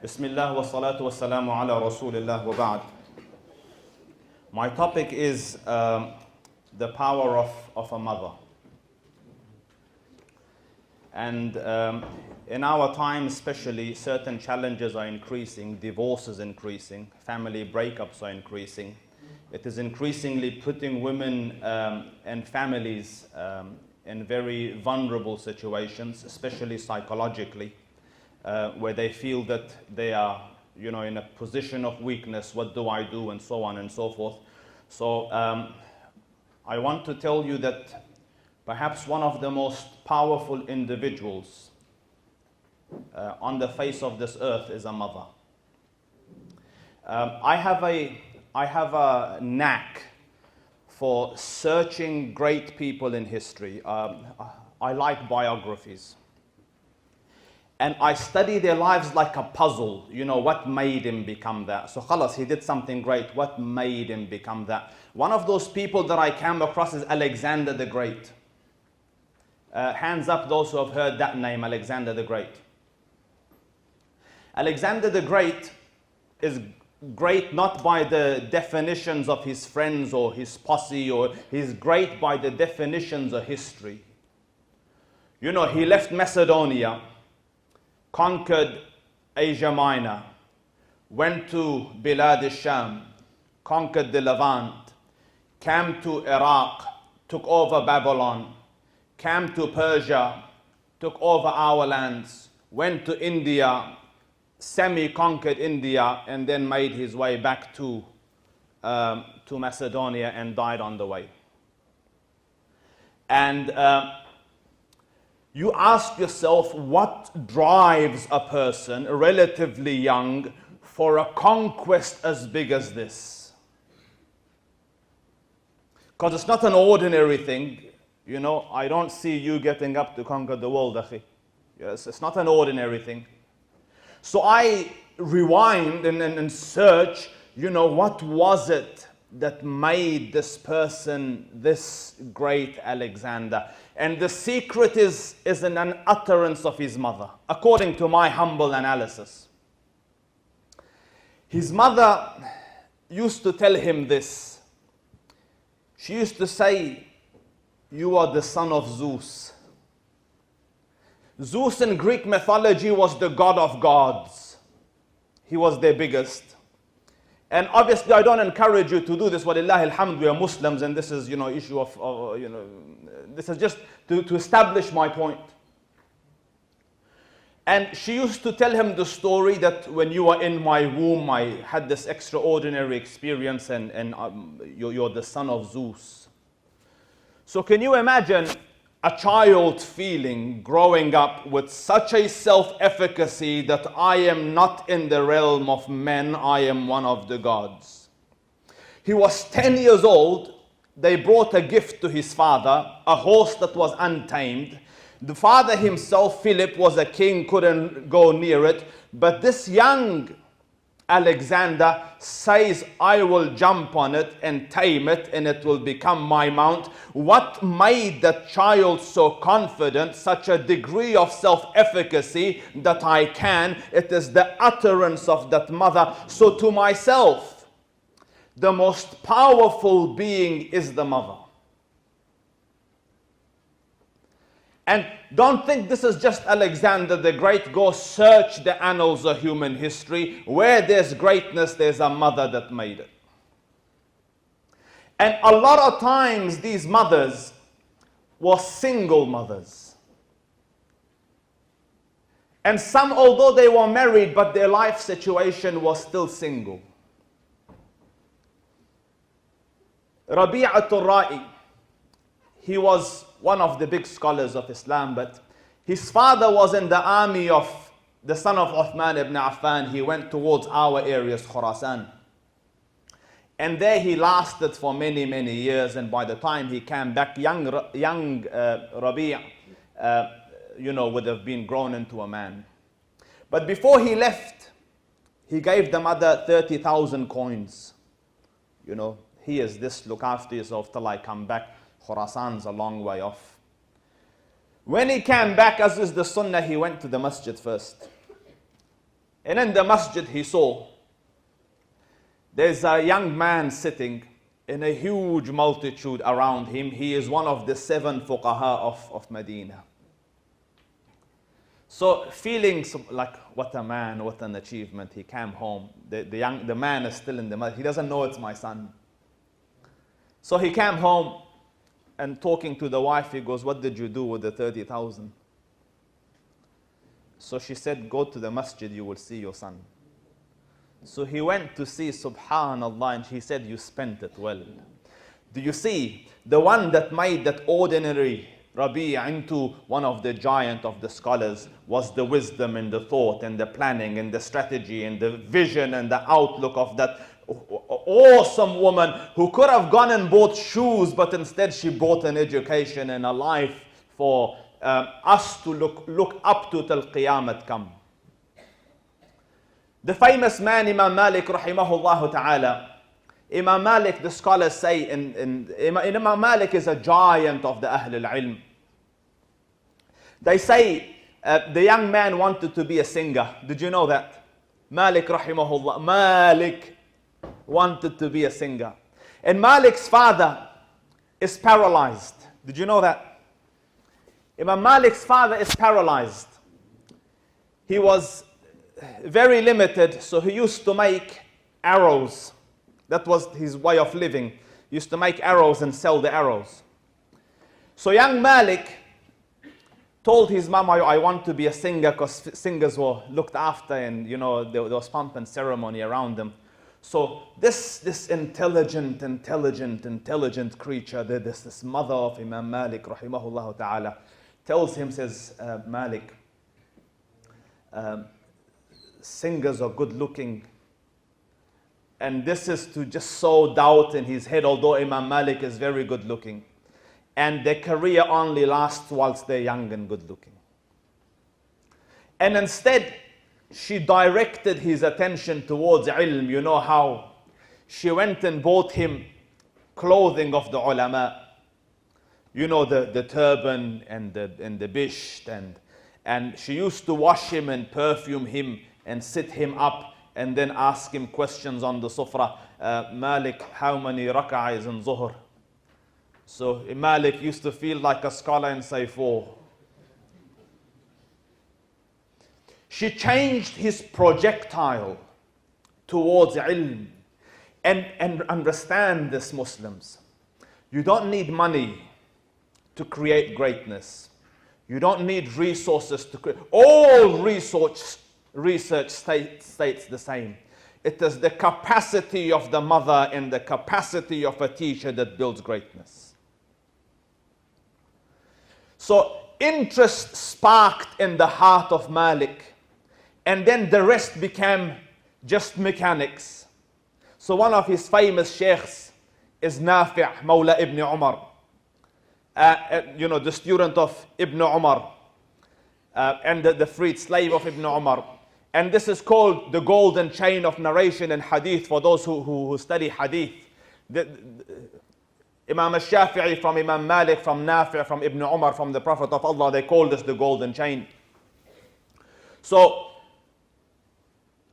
Bismillah wa salatu wa salamu ala Rasulillah wa ba'd. My topic is the power of a mother. And in our time especially, certain challenges are increasing, divorce is increasing, family breakups are increasing. It is increasingly putting women and families in very vulnerable situations, especially psychologically, where they feel that they are, in a position of weakness. What do I do? And so on and so forth. So I want to tell you that perhaps one of the most powerful individuals on the face of this earth is a mother. I have a knack for searching great people in history. I like biographies. And I study their lives like a puzzle. What made him become that? So khalas, he did something great. What made him become that? One of those people that I came across is Alexander the Great. Hands up those who have heard that name, Alexander the Great. Alexander the Great is great not by the definitions of his friends or his posse, or he's great by the definitions of history. He left Macedonia, conquered Asia Minor, went to Bilad al-Sham, conquered the Levant, came to Iraq, took over Babylon, came to Persia, took over our lands, went to India, semi-conquered India, and then made his way back to Macedonia and died on the way. And you ask yourself, what drives a person relatively young for a conquest as big as this? Because it's not an ordinary thing. I don't see you getting up to conquer the world, akhi. Yes, it's not an ordinary thing. So I rewind and search, what was it that made this person this great Alexander? And the secret is in an utterance of his mother, according to my humble analysis. His mother used to tell him this. She used to say, "You are the son of Zeus." Zeus in Greek mythology was the god of gods. He was their biggest. And obviously, I don't encourage you to do this. Walillahi alhamd, we are Muslims, and this is, issue of, this is just to establish my point. And she used to tell him the story that when you were in my womb, I had this extraordinary experience, and you're the son of Zeus. So can you imagine a child feeling, growing up with such a self-efficacy that I am not in the realm of men, I am one of the gods? He was 10 years old. They brought a gift to his father, a horse that was untamed. The father himself, Philip, was a king, couldn't go near it. But this young Alexander says, I will jump on it and tame it, and it will become my mount. What made that child so confident, such a degree of self-efficacy that I can? It is the utterance of that mother. So to myself, the most powerful being is the mother. And don't think this is just Alexander the Great. Go search the annals of human history. Where there's greatness, there's a mother that made it. And a lot of times these mothers were single mothers. And some, although they were married, but their life situation was still single. Rabi'atul Ra'i, he was one of the big scholars of Islam, but his father was in the army of the son of Uthman ibn Affan. He went towards our areas, Khurasan. And there he lasted for many, many years. And by the time he came back, young Rabi', would have been grown into a man. But before he left, he gave the mother 30,000 coins. He is this, look after yourself till I come back. Khurasan's a long way off. When he came back, as is the sunnah, he went to the masjid first. And in the masjid he saw, there's a young man sitting in a huge multitude around him. He is one of the 7 fuqaha of Medina. So feeling like, what a man, what an achievement, he came home. The man is still in the masjid. He doesn't know it's my son. So he came home and talking to the wife, he goes, what did you do with the 30,000? So she said, go to the masjid, you will see your son. So he went to see, subhanallah, and he said, you spent it well. Do you see? The one that made that ordinary Rabi' into one of the giant of the scholars was the wisdom and the thought and the planning and the strategy and the vision and the outlook of that awesome woman who could have gone and bought shoes, but instead she bought an education and a life for us to look up to till Qiyamah come. The famous man Imam Malik rahimahullah ta'ala. Imam Malik, the scholars say, Imam Malik is a giant of the Ahl al-Ilm. They say the young man wanted to be a singer. Did you know that? Malik rahimahullah, Malik wanted to be a singer. And Malik's father is paralyzed. Did you know that? Imam Malik's father is paralyzed. He was very limited, so he used to make arrows. That was his way of living. He used to make arrows and sell the arrows. So young Malik told his mom, I want to be a singer, because singers were looked after and there was pomp and ceremony around them. So this intelligent creature, this mother of Imam Malik rahimahullah ta'ala, tells him, says, Malik, singers are good looking. And this is to just sow doubt in his head, although Imam Malik is very good looking. And their career only lasts whilst they're young and good looking. And instead, she directed his attention towards ilm. You know how? She went and bought him clothing of the ulama. You know, the turban and the bisht. And she used to wash him and perfume him and sit him up and then ask him questions on the sufra. Malik, how many rak'ah is in Zuhr? So Malik used to feel like a scholar and say 4. She changed his projectile towards ilm. And understand this, Muslims. You don't need money to create greatness. You don't need resources to create. All research states the same. It is the capacity of the mother and the capacity of a teacher that builds greatness. So interest sparked in the heart of Malik, and then the rest became just mechanics. So one of his famous sheikhs is Nafi' Mawla Ibn Umar. The student of Ibn Umar and the freed slave of Ibn Umar. And this is called the golden chain of narration and hadith for those who study hadith. Imam al-Shafi'i from Imam Malik, from Nafi', from Ibn Umar, from the Prophet of Allah, they call this the golden chain. So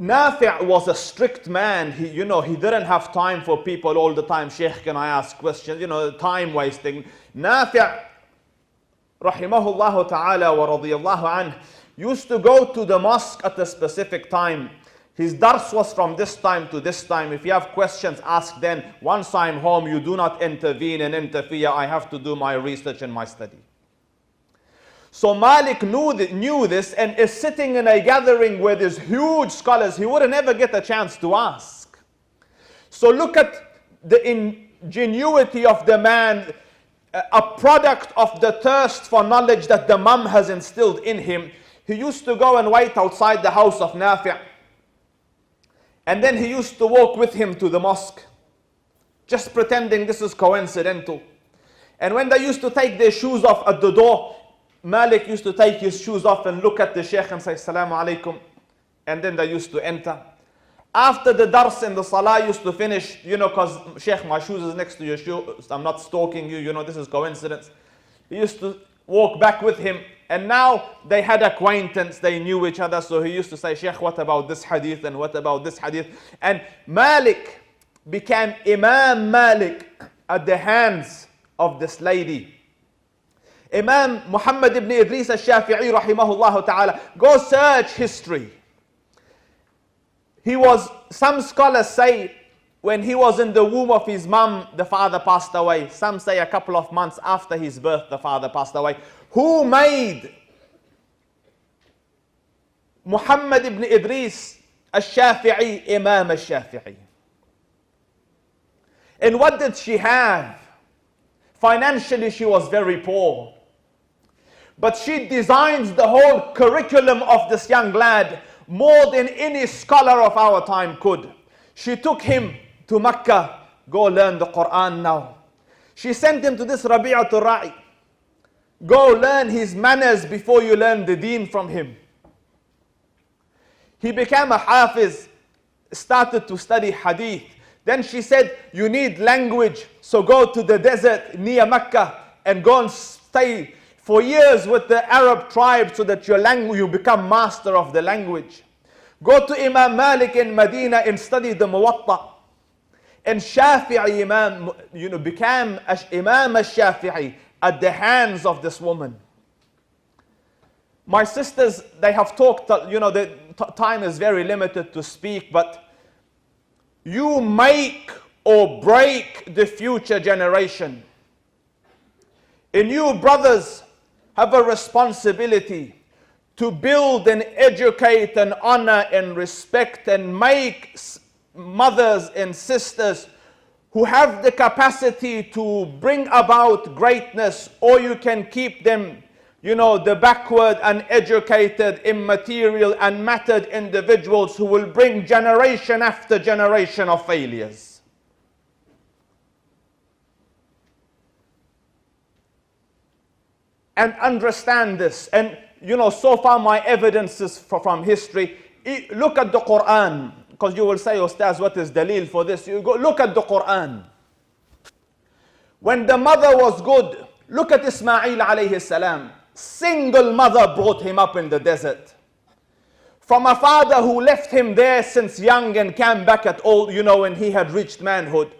Nafi' was a strict man. He didn't have time for people all the time. Sheikh, can I ask questions? Time wasting. Nafi' rahimahullah ta'ala wa radiyallahu anh used to go to the mosque at a specific time. His dars was from this time to this time. If you have questions, ask then. Once I'm home, you do not intervene and interfere. I have to do my research and my study. So Malik knew this and is sitting in a gathering where there's huge scholars. He wouldn't ever get a chance to ask. So look at the ingenuity of the man, a product of the thirst for knowledge that the mum has instilled in him. He used to go and wait outside the house of Nafi'. And then he used to walk with him to the mosque, just pretending this is coincidental. And when they used to take their shoes off at the door, Malik used to take his shoes off and look at the sheikh and say, Assalamu alaikum. And then they used to enter. After the dars and the salah used to finish, because sheikh, my shoes is next to your shoe, I'm not stalking you, this is coincidence. He used to walk back with him. And now they had acquaintance, they knew each other. So he used to say, Sheikh, what about this hadith and what about this hadith? And Malik became Imam Malik at the hands of this lady. Imam Muhammad ibn Idris al-Shafi'i rahimahullah ta'ala. Go search history. He was, some scholars say, when he was in the womb of his mom, the father passed away. Some say a couple of months after his birth, the father passed away. Who made Muhammad ibn Idris al-Shafi'i Imam al-Shafi'i? And what did she have? Financially, she was very poor. But she designs the whole curriculum of this young lad more than any scholar of our time could. She took him to Mecca. Go learn the Quran now. She sent him to this Rabi'atul Ra'i. Go learn his manners before you learn the deen from him. He became a hafiz, started to study hadith. Then she said, you need language, so go to the desert near Mecca and go and stay for years with the Arab tribe so that you become master of the language. Go to Imam Malik in Medina and study the Muwatta. And Shafi'i Imam, became Imam al-Shafi'i at the hands of this woman. My sisters, they have talked, the time is very limited to speak, but you make or break the future generation. And you, brothers, have a responsibility to build and educate and honor and respect and make mothers and sisters who have the capacity to bring about greatness, or you can keep them, the backward, uneducated, immaterial, unmattered individuals who will bring generation after generation of failures. And understand this. And so far my evidence is from history. Look at the Quran, because you will say, Ustaz, what is dalil for this? You go look at the Quran. When the mother was good, look at Ismail alayhi salam. Single mother brought him up in the desert. From a father who left him there since young and came back at old, when he had reached manhood.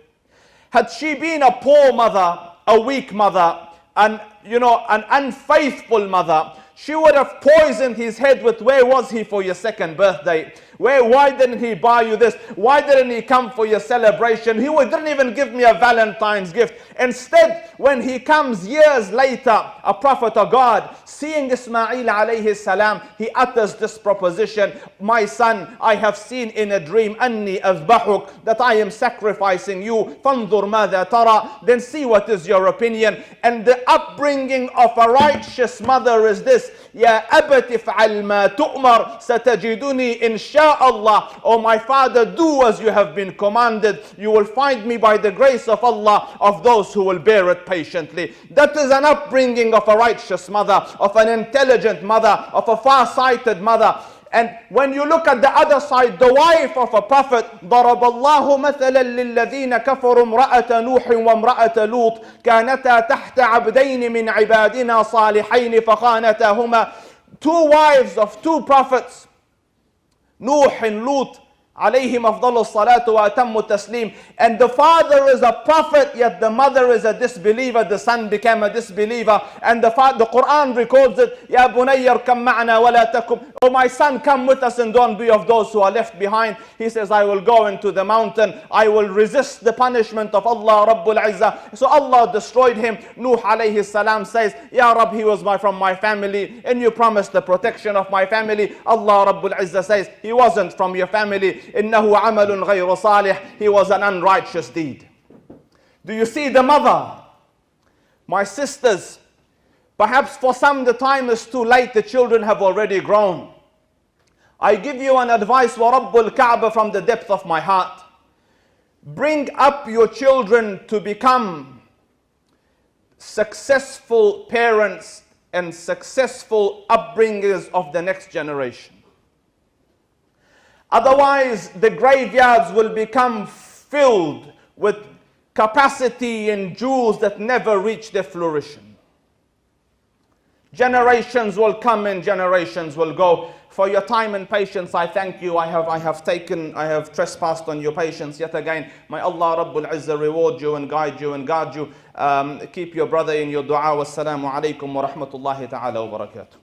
Had she been a poor mother, a weak mother, and an unfaithful mother, she would have poisoned his head with, where was he for your second birthday? Why didn't he buy you this? Why didn't he come for your celebration? He didn't even give me a Valentine's gift. Instead, when he comes years later, a prophet of God, seeing Ismail alayhi salam, he utters this proposition, my son, I have seen in a dream, أني أذبحك, that I am sacrificing you, فانظر ماذا ترى, then see what is your opinion. And the upbringing of a righteous mother is this, يا أبت افعل ما تؤمر ستجدني إن شاء Allah. Oh my father, do as you have been commanded. You will find me by the grace of Allah of those who will bear it patiently. That is an upbringing of a righteous mother, of an intelligent mother, of a far-sighted mother. And when you look at the other side, the wife of a prophet, ضرب الله مثلا للذين كفروا امرأة نوح وامرأة لوط كانتا تحت عبدين من عبادنا صالحين فخانتاهما. Two wives of two prophets, Nuh and Lut, alayhim afdalu salatu wa atammu taslim. And the father is a prophet, yet the mother is a disbeliever. The son became a disbeliever. And the Quran records it, Ya bunayya arkam ma'ana wa la takum. Oh my son, come with us and don't be of those who are left behind. He says, I will go into the mountain. I will resist the punishment of Allah Rabbul Izzah. So Allah destroyed him. Nuh alayhi salam says, Ya Rabb, he was from my family, and you promised the protection of my family. Allah Rabbul Izzah says, he wasn't from your family. إنه عمل غير صالح. He was an unrighteous deed. Do you see the mother? My sisters, perhaps for some the time is too late, the children have already grown. I give you an advice, وَرَبُّ الْكَعْبَ, from the depth of my heart. Bring up your children to become successful parents and successful upbringers of the next generation. Otherwise, the graveyards will become filled with capacity and jewels that never reach their flourishing. Generations will come and generations will go. For your time and patience, I thank you. I have trespassed on your patience yet again. May Allah Rabbul Izzah reward you and guide you and guard you. Keep your brother in your dua. Wassalamu alaikum wa rahmatullahi ta'ala wa barakatuh.